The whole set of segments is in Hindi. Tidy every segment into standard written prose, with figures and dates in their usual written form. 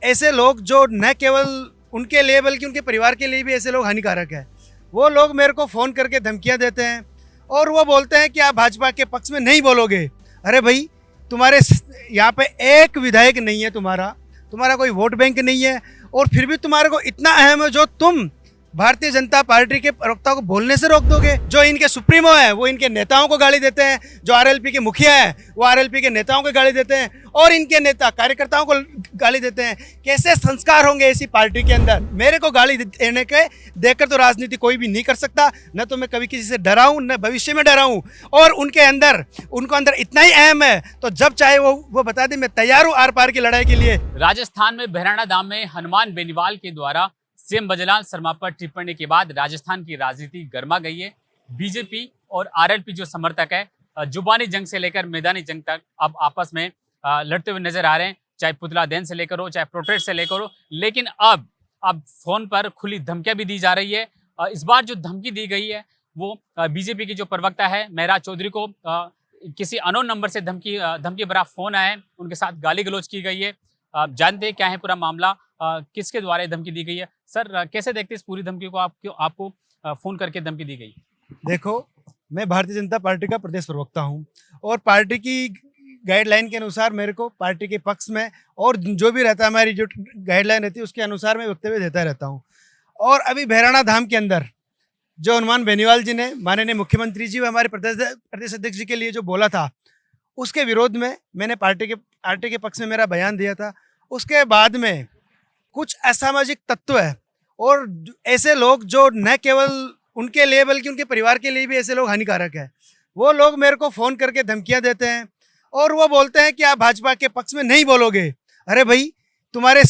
ऐसे लोग जो न केवल उनके लिए बल्कि उनके परिवार के लिए भी ऐसे लोग हानिकारक है। वो लोग मेरे को फ़ोन करके धमकियां देते हैं और वो बोलते हैं कि आप भाजपा के पक्ष में नहीं बोलोगे। अरे भाई, तुम्हारे यहाँ पे एक विधायक नहीं है, तुम्हारा कोई वोट बैंक नहीं है, और फिर भी तुम्हारे को इतना अहम है जो तुम भारतीय जनता पार्टी के प्रवक्ता को बोलने से रोक दोगे। जो इनके सुप्रीमो है वो इनके नेताओं को गाली देते हैं, जो आरएलपी के मुखिया है वो आरएलपी के नेताओं को गाली देते हैं, और इनके नेता कार्यकर्ताओं को गाली देते हैं। कैसे संस्कार होंगे ऐसी पार्टी के अंदर? मेरे को गाली देने के देकर तो राजनीति कोई भी नहीं कर सकता। न तो मैं कभी किसी से डरा हूँ, न भविष्य में डरा हूँ, और उनको अंदर इतना ही अहम है तो जब चाहे वो बता दे, मैं तैयार हूँ आर पार की लड़ाई के लिए। राजस्थान में बहराणा धाम में हनुमान बेनीवाल के द्वारा सीएम बजरलाल शर्मा पर टिप्पणी के बाद राजस्थान की राजनीति गर्मा गई है। बीजेपी और आरएलपी जो समर्थक है जुबानी जंग से लेकर मैदानी जंग तक अब आपस में लड़ते हुए नजर आ रहे हैं, चाहे पुतला दहन से लेकर हो, चाहे प्रोटेस्ट से लेकर हो। लेकिन अब फोन पर खुली धमकियां भी दी जा रही है। इस बार जो धमकी दी गई है वो बीजेपी की जो प्रवक्ता है महराज चौधरी को किसी अनोन नंबर से धमकी भरा फोन आया है, उनके साथ गाली गलौज की गई है। जानते हैं क्या है पूरा मामला, किसके द्वारा धमकी दी गई है। सर, कैसे देखते हैं इस पूरी धमकी को? आपको फोन करके धमकी दी गई? देखो, मैं भारतीय जनता पार्टी का प्रदेश प्रवक्ता हूं और पार्टी की गाइडलाइन के अनुसार मेरे को पार्टी के पक्ष में और जो भी रहता है, हमारी जो गाइडलाइन रहती है उसके अनुसार मैं वक्तव्य देता रहता हूं। और अभी बहराणा धाम के अंदर जो हनुमान बेनीवाल जी ने, माननीय मुख्यमंत्री जी व हमारे प्रदेश अध्यक्ष जी के लिए जो बोला था, उसके विरोध में मैंने पार्टी के पक्ष में मेरा बयान दिया था। उसके बाद में कुछ असामाजिक तत्व है और ऐसे लोग जो न केवल उनके लिए बल्कि उनके परिवार के लिए भी ऐसे लोग हानिकारक है। वो लोग मेरे को फ़ोन करके धमकियां देते हैं और वो बोलते हैं कि आप भाजपा के पक्ष में नहीं बोलोगे। अरे भाई, तुम्हारे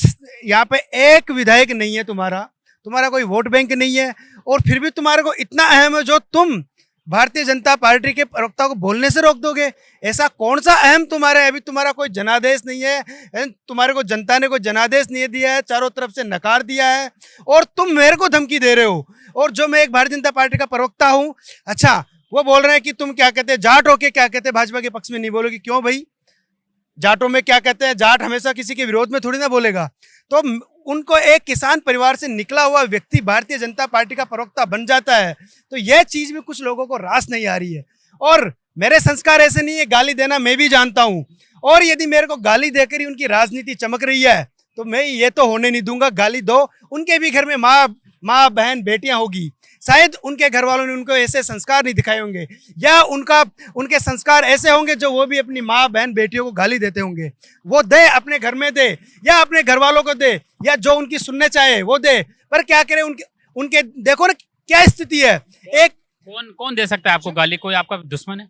यहाँ पे एक विधायक नहीं है, तुम्हारा कोई वोट बैंक नहीं है, और फिर भी तुम्हारे को इतना अहम है जो तुम भारतीय जनता पार्टी के प्रवक्ता को बोलने से रोक दोगे। ऐसा कौन सा अहम तुम्हारा है? अभी तुम्हारा कोई जनादेश नहीं है, तुम्हारे को जनता ने कोई जनादेश नहीं दिया है, चारों तरफ से नकार दिया है, और तुम मेरे को धमकी दे रहे हो। और जो मैं एक भारतीय जनता पार्टी का प्रवक्ता हूँ, अच्छा, वो बोल रहे हैं कि तुम क्या कहते हैं, जाट होके क्या कहते हैं भाजपा के पक्ष में नहीं बोलोगे। क्यों भाई? जाटों में क्या कहते हैं? जाट हमेशा किसी के विरोध में थोड़ी ना बोलेगा। तो उनको एक किसान परिवार से निकला हुआ व्यक्ति भारतीय जनता पार्टी का प्रवक्ता बन जाता है, तो यह चीज भी कुछ लोगों को रास नहीं आ रही है। और मेरे संस्कार ऐसे नहीं है, गाली देना मैं भी जानता हूं, और यदि मेरे को गाली देकर ही उनकी राजनीति चमक रही है तो मैं ये तो होने नहीं दूंगा। गाली दो, उनके भी घर में माँ बहन बेटियां होगी, शायद उनके घर वालों ने उनको ऐसे संस्कार नहीं दिखाए होंगे, या उनके संस्कार ऐसे होंगे जो वो भी अपनी माँ बहन बेटियों को गाली देते होंगे। वो दे, अपने घर में दे या अपने घर वालों को दे, या जो उनकी सुनने चाहे वो दे, पर क्या करे उनके देखो ना क्या स्थिति है। एक कौन दे सकता है आपको गाली? कोई आपका दुश्मन है?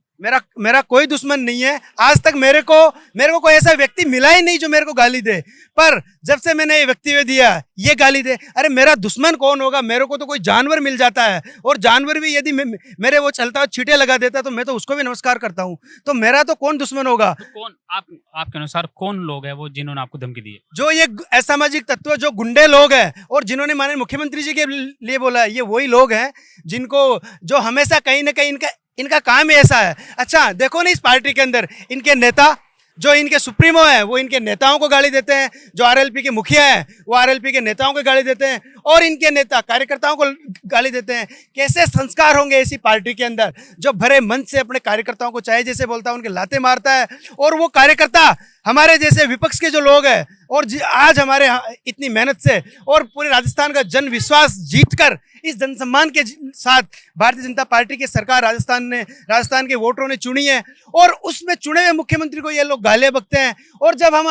मेरा कोई दुश्मन नहीं है। आज तक मेरे को कोई ऐसा व्यक्ति मिला ही नहीं जो मेरे को गाली दे, पर जब से मैंने ये वक्तव्य दिया ये गाली दे। अरे मेरा दुश्मन कौन होगा? मेरे को तो कोई जानवर मिल जाता है, और जानवर भी यदि मेरे वो चलता हुआ छींटे लगा देता तो मैं तो उसको भी नमस्कार करता हूँ। तो मेरा तो कौन दुश्मन होगा? तो कौन आपके अनुसार कौन लोग हैं वो जिन्होंने आपको धमकी दी है? जो ये असामाजिक तत्व, जो गुंडे लोग हैं और जिन्होंने माननीय मुख्यमंत्री जी के लिए बोला है, ये वही लोग हैं जो हमेशा कहीं ना कहीं इनका काम ही ऐसा है। अच्छा, देखो ना, इस पार्टी के अंदर इनके नेता, जो इनके सुप्रीमो है वो इनके नेताओं को गाली देते हैं, जो आरएलपी के मुखिया है वो आरएलपी के नेताओं को गाली देते हैं, और इनके नेता कार्यकर्ताओं को गाली देते हैं। कैसे संस्कार होंगे ऐसी पार्टी के अंदर जो भरे मन से अपने कार्यकर्ताओं को चाहे जैसे बोलता है उनके लाते मारता है, और वो कार्यकर्ता हमारे जैसे विपक्ष के जो लोग हैं, और आज हमारे इतनी मेहनत से और पूरे राजस्थान का जन विश्वास जीतकर इस जनसम्मान के साथ भारतीय जनता पार्टी की सरकार राजस्थान के वोटरों ने चुनी है, और उसमें चुने हुए मुख्यमंत्री को ये लोग गालियां बकते हैं, और जब हम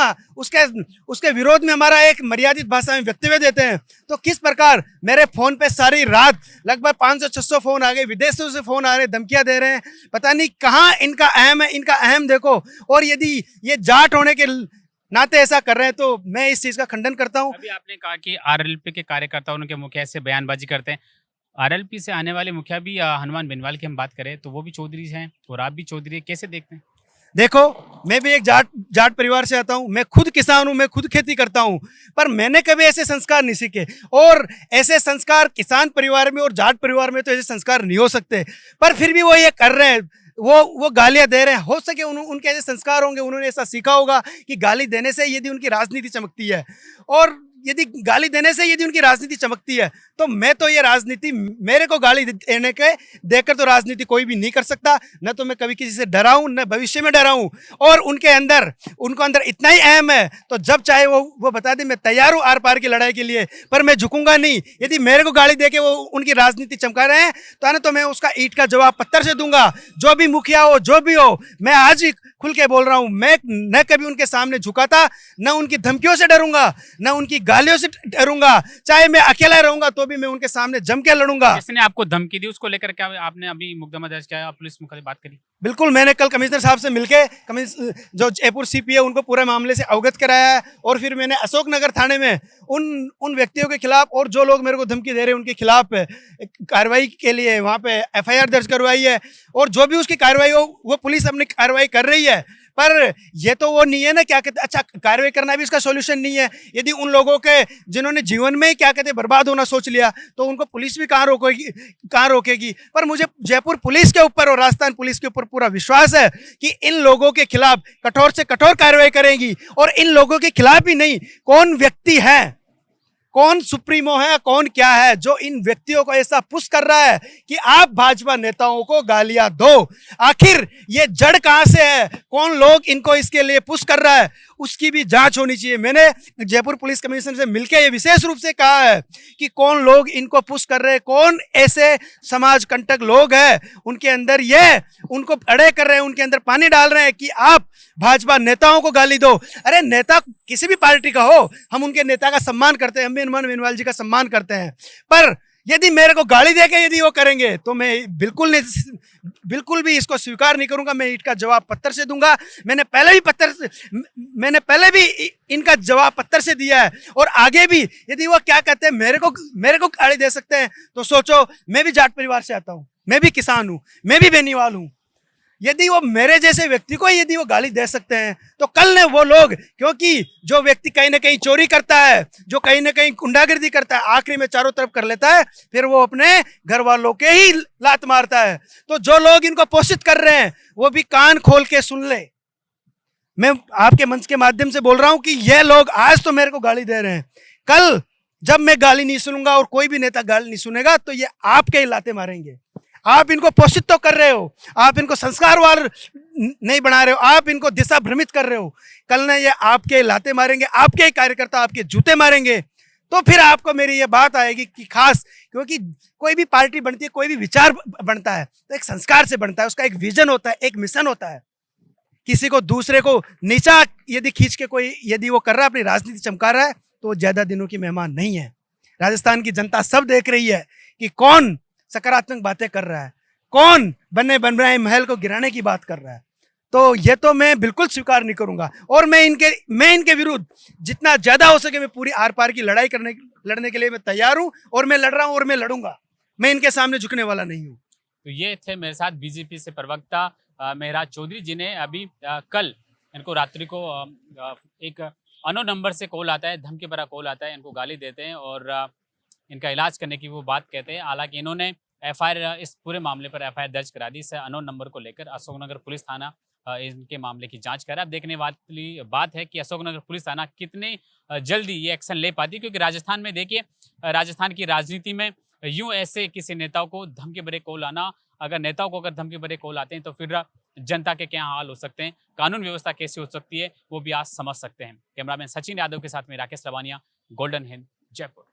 उसके विरोध में हमारा एक मर्यादित भाषा में वक्तव्य देते हैं तो किस प्रकार मेरे फोन पे सारी रात लगभग 500-600 फोन आ गए, विदेशों से फोन आ रहे, धमकियां दे रहे हैं। पता नहीं कहाँ इनका अहम है, इनका अहम देखो। और यदि ये जाट होने के नाते ऐसा कर रहे हैं तो मैं इस चीज का खंडन करता हूं। अभी आपने कहा कि आरएलपी के कार्यकर्ता उनके मुखिया से बयानबाजी करते हैं। आरएलपी से आने वाले मुखिया भी हनुमान बेनीवाल की हम बात करें तो वो भी चौधरी हैं और आप भी चौधरी हैं, कैसे देखते हैं? देखो, मैं भी एक जाट परिवार से आता हूं, मैं खुद किसान हूं, मैं खुद खेती करता हूं, पर मैंने कभी ऐसे संस्कार नहीं सीखे, और ऐसे संस्कार किसान परिवार में और जाट परिवार में तो ऐसे संस्कार नहीं हो सकते, पर फिर भी वो ये कर रहे हैं। वो गालियां दे रहे हैं। हो सके उनके ऐसे संस्कार होंगे, उन्होंने ऐसा सीखा होगा कि गाली देने से यदि उनकी राजनीति चमकती है, और यदि गाली देने से यदि उनकी राजनीति चमकती है, तो मैं तो ये राजनीति, मेरे को गाली देने के देकर तो राजनीति कोई भी नहीं कर सकता। न तो मैं कभी किसी से डरा हूं, न भविष्य में डरा हूं। और उनके अंदर इतना ही अहम है, तो जब चाहे वो बता दे, मैं तैयार हूं आर पार की लड़ाई के लिए, पर मैं झुकूंगा नहीं। यदि मेरे को गाली देके वो उनकी राजनीति चमका रहे हैं, तो मैं उसका ईंट का जवाब पत्थर से दूंगा। जो भी मुखिया हो, जो भी हो, मैं आज ही खुल के बोल रहा हूं, मैं न कभी उनके सामने झुका था, न उनकी धमकियों से डरूंगा, न उनकी गालियों से डरूंगा। चाहे मैं अकेला रहूंगा तो भी मैं उनके सामने जम के लड़ूंगा। जिसने आपको धमकी दी उसको लेकर क्या आपने अभी मुकदमा दर्ज किया, पुलिस मुख्यालय बात करी? बिल्कुल, मैंने कल कमिश्नर साहब से मिलके जो जयपुर सीपी है उनको पूरे मामले से अवगत कराया है, और फिर मैंने अशोकनगर थाने में उन व्यक्तियों के खिलाफ और जो लोग मेरे को धमकी दे रहे हैं उनके खिलाफ कार्रवाई के लिए वहाँ पे एफआईआर दर्ज करवाई है। और जो भी उसकी कार्रवाई हो, वो पुलिस अपनी कार्रवाई कर रही है। पर ये तो वो नहीं है ना, क्या कहते, अच्छा कार्रवाई करना भी इसका सॉल्यूशन नहीं है। यदि उन लोगों के जिन्होंने जीवन में ही क्या कहते बर्बाद होना सोच लिया, तो उनको पुलिस भी कहाँ रोकेगी। पर मुझे जयपुर पुलिस के ऊपर और राजस्थान पुलिस के ऊपर पूरा विश्वास है कि इन लोगों के खिलाफ कठोर से कठोर कार्रवाई करेगी। और इन लोगों के खिलाफ ही नहीं, कौन व्यक्ति है, कौन सुप्रीमो है, कौन क्या है, जो इन व्यक्तियों को ऐसा पुश कर रहा है कि आप भाजपा नेताओं को गालियां दो। आखिर ये जड़ कहां से है, कौन लोग इनको इसके लिए पुश कर रहा है, उसकी भी जांच होनी चाहिए। मैंने जयपुर पुलिस कमिश्नर से मिलकर ये विशेष रूप से कहा है कि कौन लोग इनको पुश कर रहे हैं, कौन ऐसे समाज कंटक लोग हैं, उनके अंदर ये उनको अड़े कर रहे हैं, उनके अंदर पानी डाल रहे हैं कि आप भाजपा नेताओं को गाली दो। अरे नेता किसी भी पार्टी का हो, हम उनके नेता का सम्मान करते हैं, हम भी हनुमान बेनीवाल जी का सम्मान करते हैं। पर यदि मेरे को गाली देके यदि वो करेंगे तो मैं बिल्कुल भी इसको स्वीकार नहीं करूंगा। मैं ईंट का जवाब पत्थर से दूंगा। मैंने पहले भी इनका जवाब पत्थर से दिया है, और आगे भी यदि वो क्या कहते हैं मेरे को गाली दे सकते हैं, तो सोचो, मैं भी जाट परिवार से आता हूं, मैं भी किसान हूं, मैं भी बेनीवाल हूं। यदि वो मेरे जैसे व्यक्ति को यदि वो गाली दे सकते हैं, तो कल ने वो लोग, क्योंकि जो व्यक्ति कहीं ना कहीं चोरी करता है, जो कहीं ना कहीं गुंडागर्दी करता है, आखिरी में चारों तरफ कर लेता है, फिर वो अपने घर वालों के ही लात मारता है। तो जो लोग इनको पोषित कर रहे हैं, वो भी कान खोल के सुन ले। मैं आपके मंच के माध्यम से बोल रहा हूं कि ये लोग आज तो मेरे को गाली दे रहे हैं, कल जब मैं गाली नहीं सुनूंगा और कोई भी नेता गाली नहीं सुनेगा, तो ये आपके ही लाते मारेंगे। आप इनको पोषित तो कर रहे हो, आप इनको संस्कारवान नहीं बना रहे हो, आप इनको दिशा भ्रमित कर रहे हो। कल ना ये आपके लाते मारेंगे, आपके ही कार्यकर्ता आपके जूते मारेंगे। तो फिर आपको मेरी ये बात आएगी कि खास, क्योंकि कोई भी पार्टी बनती है, कोई भी विचार बनता है, तो एक संस्कार से बनता है, उसका एक विजन होता है, एक मिशन होता है। किसी को दूसरे को नीचा यदि खींच के कोई यदि वो कर रहा है, अपनी राजनीति चमका रहा है, तो वो ज्यादा दिनों की मेहमान नहीं है। राजस्थान की जनता सब देख रही है कि कौन सकारात्मक बातें कर रहा है, कौन बन रहे महल को गिराने की बात कर रहा है। तो ये तो मैं बिल्कुल स्वीकार नहीं करूंगा, और मैं इनके विरुद्ध जितना ज्यादा हो सके मैं पूरी आर पार की लड़ाई लड़ने के लिए मैं तैयार हूं, और मैं लड़ रहा हूं और मैं लड़ूंगा। मैं इनके सामने झुकने वाला नहीं हूं। तो ये थे मेरे साथ बीजेपी से प्रवक्ता मेहराज चौधरी, जिन्हें अभी कल इनको रात्रि को एक अनोन नंबर से कॉल आता है, धमकी भरा कॉल आता है, इनको गाली देते हैं और इनका इलाज करने की वो बात कहते हैं। हालांकि इन्होंने एफआईआर, इस पूरे मामले पर एफआईआर दर्ज करा दी। इस अनोन नंबर को लेकर अशोकनगर पुलिस थाना इनके मामले की जांच कर रहा है। अब देखने वाली बात है कि अशोकनगर पुलिस थाना कितने जल्दी ये एक्शन ले पाती है, क्योंकि राजस्थान में देखिए, राजस्थान की राजनीति में यूं ऐसे किसी नेताओं को धमकी भरे कॉल आना, अगर नेताओं को अगर धमकी भरे कॉल आते हैं तो फिर जनता के क्या हाल हो सकते हैं, कानून व्यवस्था कैसी हो सकती है, वो भी आज समझ सकते हैं। कैमरामैन सचिन यादव के साथ में राकेश लवानिया, गोल्डन हिंद, जयपुर।